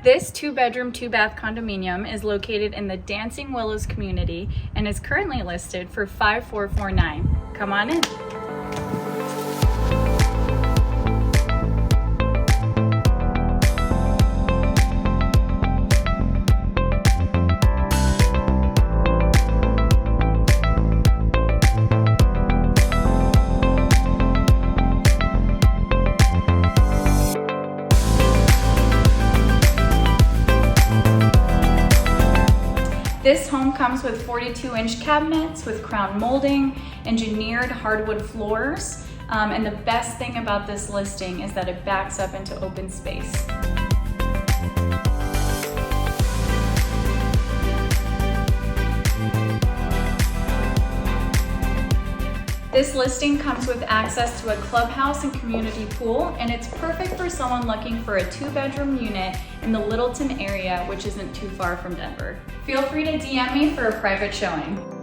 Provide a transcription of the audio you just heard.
This 2-bedroom, 2-bath condominium is located in the Dancing Willows community and is currently listed for $5,449. Come on in. This home comes with 42-inch cabinets with crown molding, engineered hardwood floors, and the best thing about this listing is that it backs up into open space. This listing comes with access to a clubhouse and community pool, and it's perfect for someone looking for a 2-bedroom unit in the Littleton area, which isn't too far from Denver. Feel free to DM me for a private showing.